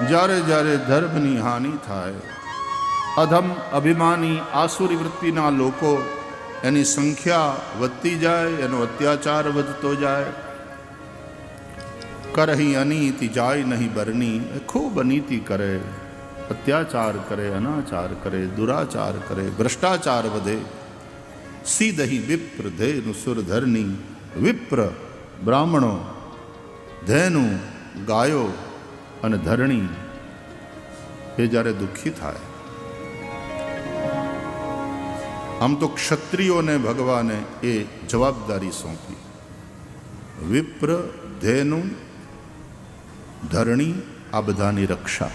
જ્યારે જ્યારે ધર્મની હાનિ થાય, અધમ અભિમાની આસુરી વૃત્તિના લોકો, એની સંખ્યા વધતી જાય, એનો અત્યાચાર વધતો જાય. કરહી અનીતિ જાય નહીં બરની, એ ખૂબ અનીતિ કરે, અત્યાચાર કરે, અનાચાર કરે, દુરાચાર કરે, ભ્રષ્ટાચાર વધે. સીધહી વિપ્ર ધેનુ સુરધરની, વિપ્ર બ્રાહ્મણો, ધેનુ ગાયો અને ધરણી એ જ્યારે દુઃખી થાય. આમ તો ક્ષત્રિયોને ભગવાને એ જવાબદારી સોંપી. વિપ્ર, ધેનુ, ધરણી આ બધાની રક્ષા.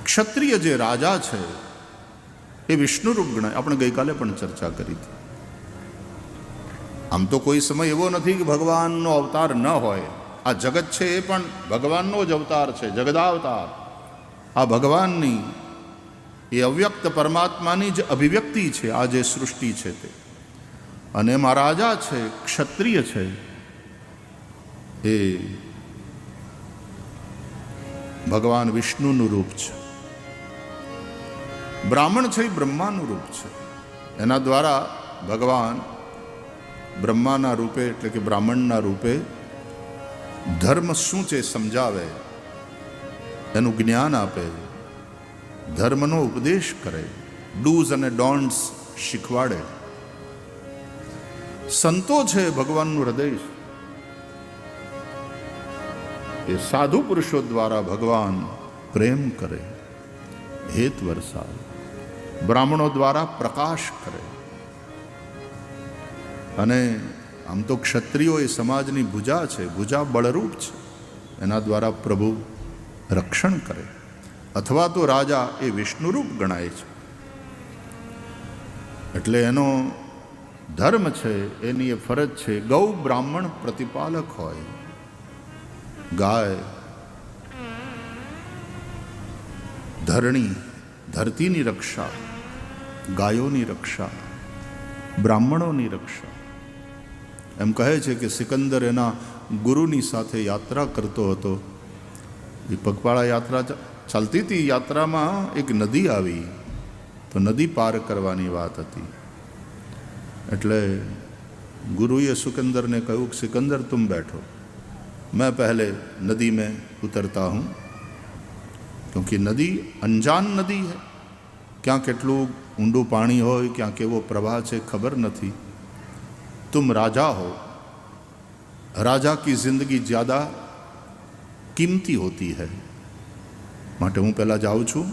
ક્ષત્રિય જે રાજા છે એ વિષ્ણુરૂપ ગણાય. આપણે ગઈકાલે પણ ચર્ચા કરી હતી. આમ તો કોઈ સમય એવો નથી કે ભગવાનનો અવતાર ન હોય. આ જગત છે એ પણ ભગવાનનો જ અવતાર છે, જગદાવતાર. આ ભગવાનની એ અવ્યક્ત પરમાત્માની જ અભિવ્યક્તિ છે આ જે સૃષ્ટિ છે તે. અને એમાં રાજા છે, ક્ષત્રિય છે, એ ભગવાન વિષ્ણુનું રૂપ છે. બ્રાહ્મણ છે એ બ્રહ્માનું રૂપ છે. એના દ્વારા ભગવાન બ્રહ્માના રૂપે એટલે કે બ્રાહ્મણના રૂપે ધર્મ શું છે સમજાવે, એનું જ્ઞાન આપે, ધર્મનો ઉપદેશ કરે, ડૂઝ અને ડોન્ટ્સ શીખવાડે. સંતો છે ભગવાનનું હૃદય. એ સાધુ પુરુષો દ્વારા ભગવાન પ્રેમ કરે, હેત વરસાવે, બ્રાહ્મણો દ્વારા પ્રકાશ કરે. અને આમ તો ક્ષત્રિયો એ સમાજની ભુજા છે, ભુજા બળરૂપ છે. એના દ્વારા પ્રભુ રક્ષણ કરે. અથવા તો રાજા એ વિષ્ણુરૂપ ગણાય છે. એટલે એનો ધર્મ છે, એની એ ફરજ છે ગૌ બ્રાહ્મણ પ્રતિપાલક હોય. ગાય, ધરણી, ધરતીની રક્ષા, ગાયોની રક્ષા, બ્રાહ્મણોની રક્ષા. એમ કહે છે કે સિકંદર એના ગુરુની સાથે યાત્રા કરતો હતો. એ પગપાળા યાત્રા ચાલતી હતી. યાત્રામાં એક નદી આવી, તો નદી પાર કરવાની વાત હતી. એટલે ગુરુએ સિકંદરને કહ્યું કે સિકંદર તુમ બેઠો, मैं पहले नदी में उतरता हूँ, क्योंकि नदी अनजान नदी है. ક્યાં કેટલું ઊંડું પાણી હોય, ક્યાં કેવો પ્રવાહ છે ખબર નથી. तुम राजा हो, राजा की जिंदगी ज़्यादा कीमती होती है. માટે હું પહેલાં જાઉં છું,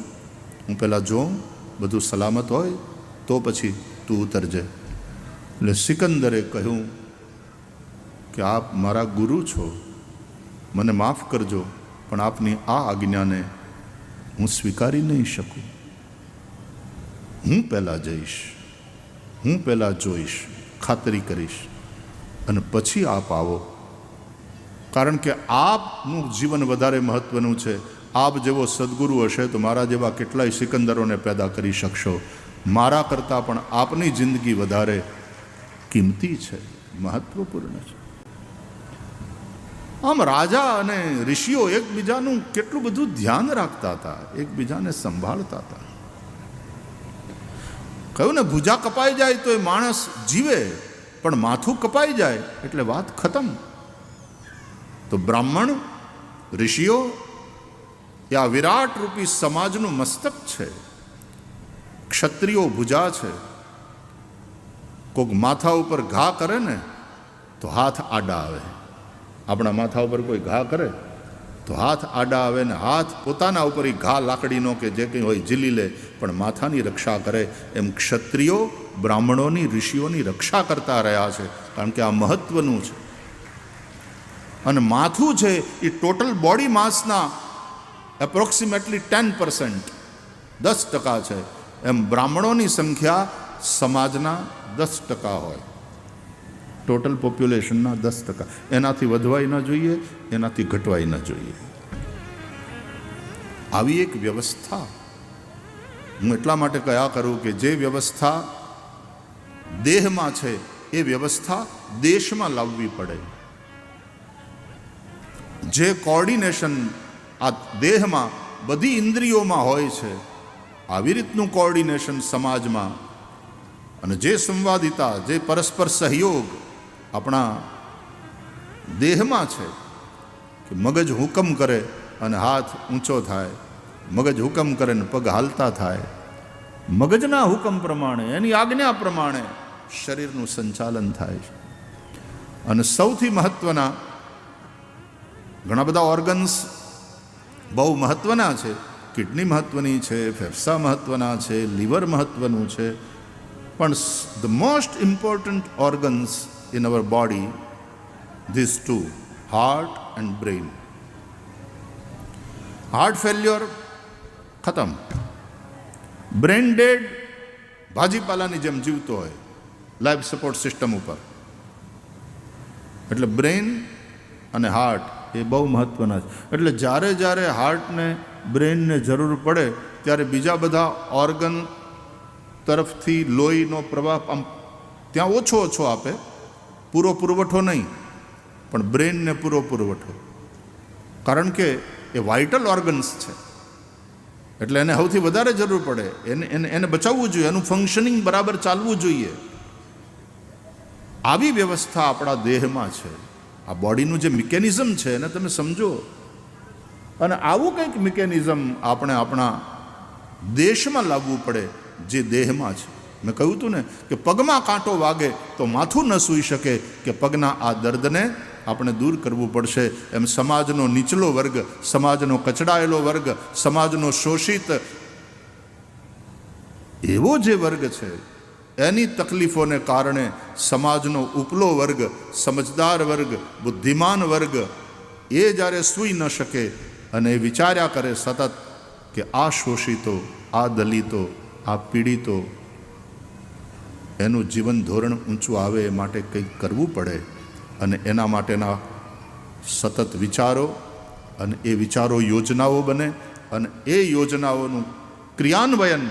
હું પહેલાં જોઉં બધું સલામત હોય તો પછી તું ઉતરજે. એટલે સિકંદરે કહ્યું કે આપ મારા ગુરુ છો, મને માફ કરજો, પણ આપની આ આજ્ઞાને હું સ્વીકારી નહીં શકું. હું પહેલાં જઈશ, હું પહેલાં જોઈશ, ખાતરી કરીશ, અને પછી આપ આવો. કારણ કે આપનું જીવન વધારે મહત્વનું છે. આપ જેવો સદગુરુ હશે તો મારા જેવા કેટલાય સિકંદરોને પેદા કરી શકશો. મારા કરતાં પણ આપની જિંદગી વધારે કિંમતી છે, મહત્વપૂર્ણ છે. આમ રાજા અને ઋષિઓ એકબીજાનું કેટલું બધું ધ્યાન રાખતા હતા, એકબીજાને સંભાળતા હતા. કહ્યું ને, ભુજા કપાઈ જાય તો એ માણસ જીવે, પણ માથું કપાઈ જાય એટલે વાત ખતમ. તો બ્રાહ્મણ, ઋષિઓ એ આ વિરાટ રૂપી સમાજનું મસ્તક છે. ક્ષત્રિયો ભુજા છે. કોઈક માથા ઉપર ઘા કરે ને તો હાથ આડા આવે. આપણા માથા ઉપર કોઈ ઘા કરે તો હાથ આડા આવે, ને હાથ પોતાના ઉપર ઘા લાકડીનો કે જે કંઈ હોય ઝીલી લે, પણ માથાની રક્ષા કરે. એમ ક્ષત્રિયો બ્રાહ્મણોની, ઋષિઓની રક્ષા કરતા રહ્યા છે, કારણ કે આ મહત્વનું છે. અને માથું છે એ ટોટલ બોડી માસના એપ્રોક્સિમેટલી 10%, 10% છે. એમ બ્રાહ્મણોની સંખ્યા સમાજના 10% હોય, ટોટલ પોપ્યુલેશનના 10%. એનાથી વધવાય ન જોઈએ, એનાથી ઘટવાય ન જોઈએ. આવી એક વ્યવસ્થા હું એટલા માટે કયા કરું કે જે વ્યવસ્થા દેહમાં છે એ વ્યવસ્થા દેશમાં લાવવી પડે. જે કોર્ડિનેશન આ દેહમાં બધી ઇન્દ્રિયોમાં હોય છે. આવી રીતનું કોઓર્ડિનેશન સમાજમાં અને જે સંવાદિતા, જે પરસ્પર સહયોગ આપણા દેહમાં છે કે મગજ હુકમ કરે અને હાથ ઊંચો થાય, મગજ હુકમ કરે ને પગ હાલતા થાય, મગજના હુકમ પ્રમાણે, એની આજ્ઞા પ્રમાણે શરીરનું સંચાલન થાય છે. અને સૌથી મહત્ત્વના ઘણા બધા ઓર્ગન્સ બહુ મહત્ત્વના છે. કિડની મહત્ત્વની છે, ફેફસા મહત્ત્વના છે, લીવર મહત્ત્વનું છે, પણ the most important organs in our body, these two, heart and brain. Heart failure ખતમ, બ્રેઇન ડેડ ભાજીપાલાની જેમ જીવતો હોય લાઈફ સપોર્ટ સિસ્ટમ ઉપર. એટલે બ્રેઇન અને હાર્ટ એ બહુ મહત્ત્વના છે. એટલે જ્યારે જ્યારે હાર્ટને બ્રેઇનને જરૂર પડે ત્યારે બીજા બધા ઓર્ગન તરફથી લોહીનો પ્રવાહ આમ ત્યાં ઓછો ઓછો આપે, પૂરો પુરવઠો નહીં, પણ બ્રેઇનને પૂરો પુરવઠો. કારણ કે એ વાઇટલ ઓર્ગન્સ છે, એટલે એને સૌથી વધારે જરૂર પડે. એને બચાવવું જોઈએ, એનું ફંક્શનિંગ બરાબર ચાલવું જોઈએ. આવી વ્યવસ્થા આપણા દેહમાં છે. આ બોડીનું જે મિકેનિઝમ છે એને તમે સમજો. અને આવું કંઈક મિકેનિઝમ આપણે આપણા દેશમાં લાવવું પડે જે દેહમાં છે. મેં કહ્યું હતું ને કે પગમાં કાંટો વાગે તો માથું ન સૂઈ શકે, કે પગના આ દર્દને આપણે દૂર કરવું પડશે. એમ સમાજનો નીચલો વર્ગ, સમાજનો કચડાયેલો વર્ગ, સમાજનો શોષિત એવો જે વર્ગ છે, એની તકલીફોને કારણે સમાજનો ઉપલો વર્ગ, સમજદાર વર્ગ, બુદ્ધિમાન વર્ગ એ જ્યારે સૂઈ ન શકે અને વિચાર્યા કરે સતત કે આ શોષિતો, આ દલિતો, આ પીડિતો, એનું જીવન ધોરણ ઊંચું આવે એ માટે કંઈક કરવું પડે. અને એના માટેના સતત વિચારો, અને એ વિચારો યોજનાઓ બને, અને એ યોજનાઓનું ક્રિયાન્વયન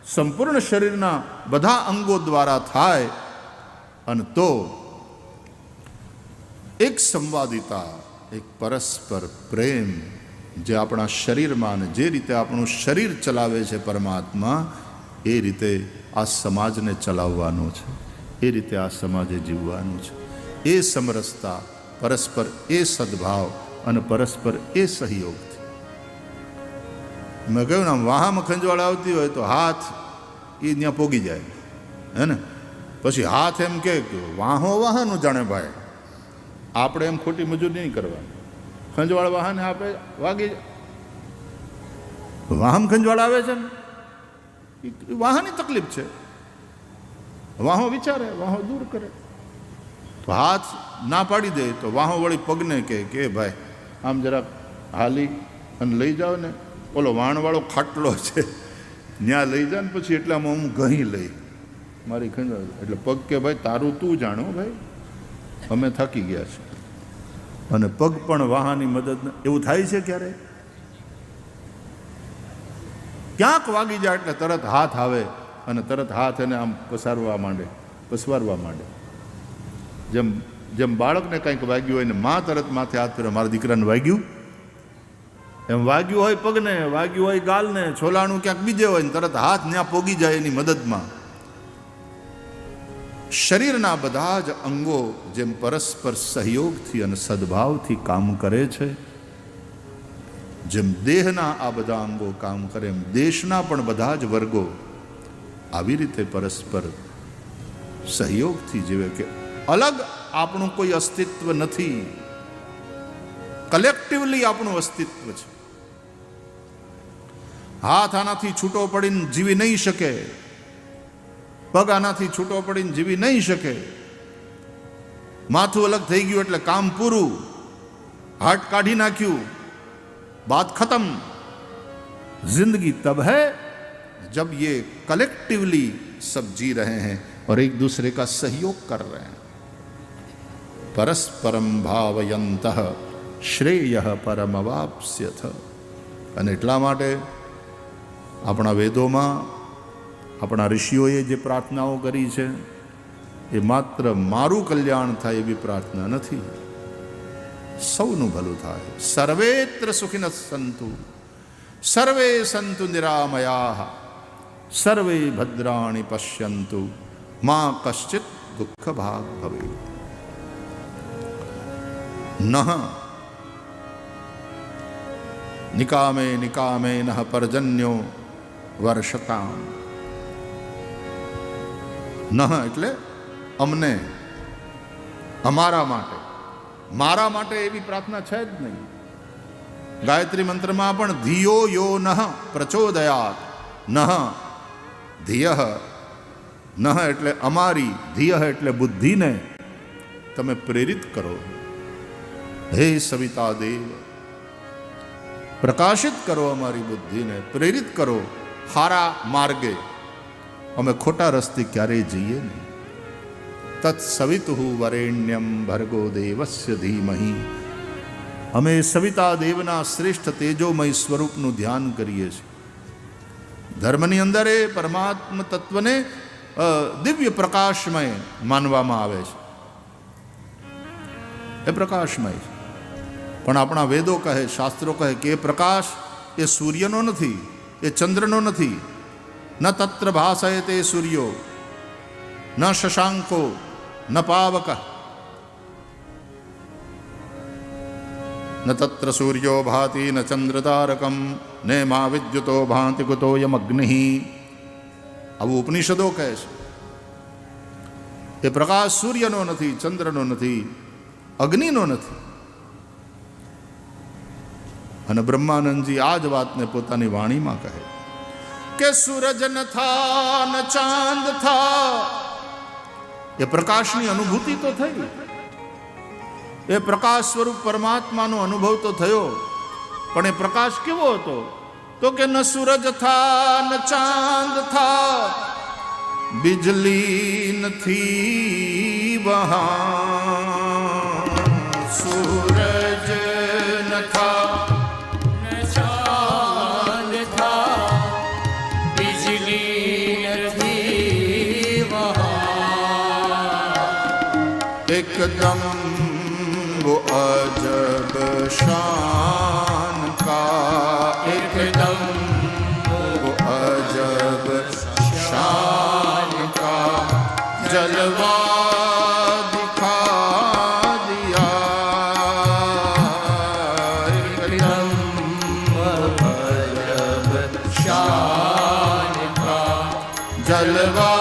સંપૂર્ણ શરીરના બધા અંગો દ્વારા થાય. અને તો એક સંવાદિતા, એક પરસ્પર પ્રેમ જે આપણા શરીરમાં, અને જે રીતે આપણું શરીર ચલાવે છે પરમાત્મા, એ રીતે આ સમાજને ચલાવવાનો છે, એ રીતે આ સમાજે જીવવાનું છે. એ સમરસતા, પરસ્પર એ સદભાવ અને પરસ્પર એ સહયોગથી. મેં કહ્યું ને, વાહામાં ખંજવાળ આવતી હોય તો હાથ એ ત્યાં પોગી જાય, હે ને. પછી હાથ એમ કે વાહો વાહનું જાણે ભાઈ, આપણે એમ ખોટી મજૂરી નહીં કરવાની. ખંજવાળ વાહને આપણે વાગી જાય. વાહમ ખંજવાળ આવે છે ને, એ વાહની તકલીફ છે. વાહો વિચારે, વાહો દૂર કરે. તો હાથ ના પાડી દે તો વાહો વળી પગને કે ભાઈ આમ જરાક હાલી અને લઈ જાઓ ને, ઓલો વાણવાળો ખાટલો છે ત્યાં લઈ જા ને, પછી એટલામાં હું ઘણી લઈ મારી ખંજવાળ. એટલે પગ કે ભાઈ તારું તું જાણો ભાઈ, અમે થાકી ગયા છે. અને પગ પણ વાહનની મદદ. એવું થાય છે ક્યારે? ક્યાંક વાગી જાય એટલે તરત હાથ આવે અને તરત હાથ એને આમ પસારવા માંડે. જેમ બાળકને કંઈક વાગ્યું હોય ને માં તરત માથે હાથ ફેરવે, મારા દીકરાને વાગ્યું, એમ વાગ્યું હોય પગને, વાગ્યું હોય ગાલને, છોલાણું ક્યાંક બીજે હોય ને તરત હાથ ત્યાં પોગી જાય એની મદદમાં. શરીરના બધા જ અંગો જેમ પરસ્પર સહયોગથી અને સદભાવથી કામ કરે છે, જેમ દેહના આ બધા અંગો કામ કરે, એમ દેશના પણ બધા જ વર્ગો આવી રીતે પરસ્પર સહયોગથી જીવે. કે અલગ આપણું કોઈ અસ્તિત્વ નથી, કલેક્ટિવલી આપણું અસ્તિત્વ છે. હાથ આનાથી છૂટો પડીને જીવી નહીં શકે, પગ આનાથી છૂટો પડીને જીવી નહીં શકે. માથું અલગ થઈ ગયું એટલે કામ પૂરું, હાર્ટ કાઢી નાખ્યું, बात खत्म. जिंदगी तब है जब ये कलेक्टिवली सब जी रहे हैं और एक दूसरे का सहयोग कर रहे हैं. परस्परम भावयंतः श्रेयः परमवाप्स्यथ. અને એટલા માટે આપણા વેદોમાં આપણા ઋષિઓએ જે પ્રાર્થનાઓ કરી છે એ માત્ર મારું કલ્યાણ થાય એવી પ્રાર્થના નથી. સૌનું ભલું થાય. સર્વેત્ર સુખિનઃ સંતુ, સર્વે સંતુ નિરામયાઃ, સર્વે ભદ્રાણિ પશ્યન્તુ, મા કશ્ચિત દુઃખ ભાગ ભવેત. નઃ નિકામે નિકામે નઃ પર્જન્યો વર્ષતામ. નઃ એટલે અમને, અમારા માટે, મારા માટે એવી પ્રાર્થના છે જ નહીં. ગાયત્રી મંત્રમાં પણ ધિયો યો નઃ પ્રચોદયાત, નઃ ધિયઃ, નઃ એટલે અમારી, ધિયઃ એટલે બુદ્ધિને તમે પ્રેરિત કરો. હે સવિતા દેવ, પ્રકાશિત કરો અમારી બુદ્ધિને, પ્રેરિત કરો હારા માર્ગે, અમે ખોટા રસ્તે ક્યારેય જઈએ નહીં. તત્સવિતુઃ વરેણ્યમ ભર્ગો દેવસ્ય ધીમહિ. અમે સવિતા દેવના શ્રેષ્ઠ તેજોમય સ્વરૂપનું ધ્યાન કરીએ છીએ. ધર્મની અંદર એ પરમાત્મ તત્વને દિવ્ય પ્રકાશમય માનવામાં આવે છે, એ પ્રકાશમય છે. પણ આપણા વેદો કહે, શાસ્ત્રો કહે કે એ પ્રકાશ એ સૂર્યનો નથી, એ ચંદ્રનો નથી. ન તત્ર ભાસયતે સૂર્યો ન શશાંકો ન પાવક, ન તત્ર સૂર્યો ભાતિ ન ચંદ્રતારકમ ને મા વિદ્યુતો ભાંતિ કુતોયમ અગ્નિ. આવું ઉપનિષદો કહે છે. એ પ્રકાશ સૂર્યનો નથી, ચંદ્રનો નથી, અગ્નિનો નથી. અને બ્રહ્માનંદજી આ જ વાતને પોતાની વાણીમાં કહે કે સૂરજ ન થા ન ચાંદ થા. એ પ્રકાશની અનુભૂતિ તો થઈ, એ પ્રકાશ સ્વરૂપ પરમાત્માનો અનુભવ તો થયો, પણ એ પ્રકાશ કેવો હતો? તો કે ન સૂરજ થા ન ચાંદ થા, બિજલી નથી વહાં. સૂરજ ન થા ન ચાંદ થા, બિજલી નથી વહાં. એકદમ वो अजब शान का, एकदम वो अजब शान का जलवा दिखा दिया. एकदम अजब शान का जलवा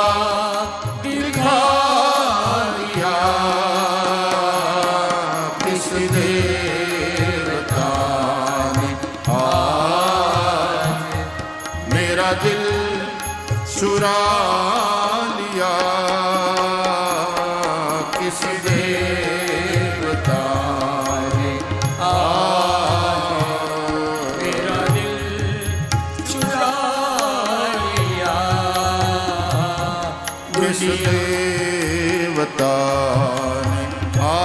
दिल चुरा लिया किस देवता ने आज. मेरा दिल चुरा लिया किस देवता ने आज.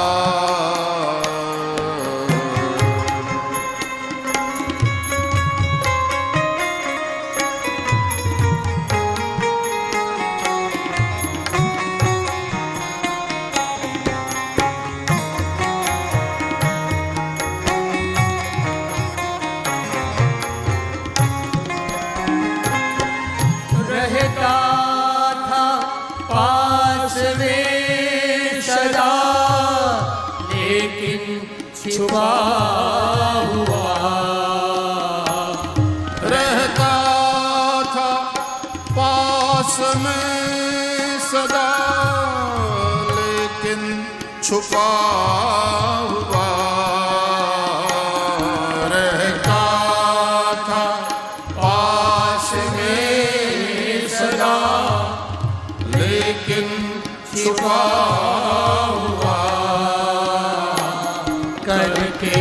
छुपा हुआ रहता था पास में सदा, लेकिन छुपा हुआ रहता था पास में सदा, लेकिन छुपा करके